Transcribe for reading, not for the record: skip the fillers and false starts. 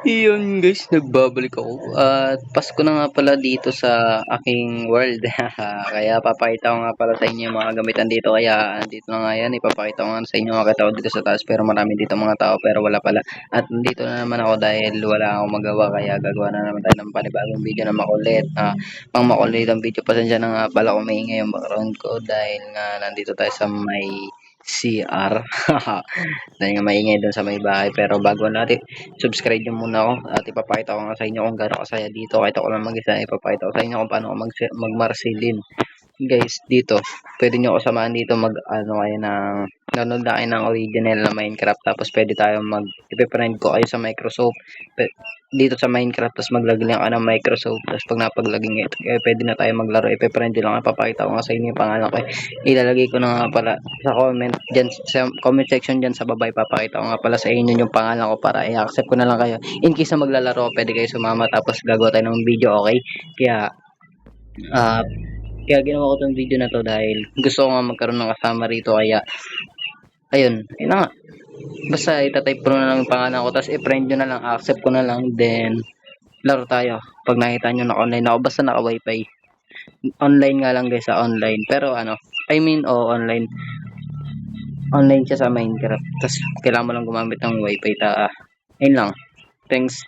Iyon guys, nagbabalik ako at Pasko na nga pala dito sa aking world. Kaya papakita ko nga pala sa inyo yung mga gamitan dito. Kaya dito na nga yan, ipapakita ko nga sa inyo. Makita ko dito sa taas pero marami dito mga tao pero wala pala. At dito na naman ako dahil wala akong magawa. Kaya gagawa na naman tayo ng panibagong video na makulit. Pang makulit ang video. Pasensya na nga pala kung maingay yung background ko dahil nga nandito tayo sa may CR. Dahil nga maingay doon sa may bahay. Pero bago natin subscribe nyo muna ako at ipapakita ko nga sa inyo kung gano'n kasaya dito. Kahit ako lang mag-isa, ipapakita ko sa inyo kung paano ako mag-marsilin. Guys, dito, pwede nyo ako samahan dito ano kayo ng download na kayo ng original na Minecraft tapos pwede tayo ipiprend ko kayo sa Microsoft dito sa Minecraft tapos maglagay lang ka ng Microsoft tapos pag napaglagay nyo pwede na tayo maglaro ipiprend lang ipapakita ko nga sa inyo yung pangalan ko ilalagay ko na nga pala sa comment dyan sa comment section dyan sa baba ipapakita ko nga pala sa inyo yung pangalan ko para i-accept ko na lang kayo in case na maglalaro pwede kayo sumama tapos gagawa tayo ng video okay kaya uh, kaya ginawa ko tong video na to dahil gusto ko nga magkaroon ng kasama rito kaya ayun na nga basta itatype ko na lang yung pangalan ko tapos i-friend nyo na lang accept ko na lang then laro tayo pag nakita nyo na online ako basta naka wifi online nga lang guys sa online pero online siya sa Minecraft tapos kailangan mo lang gumamit ng wifi ayun lang thanks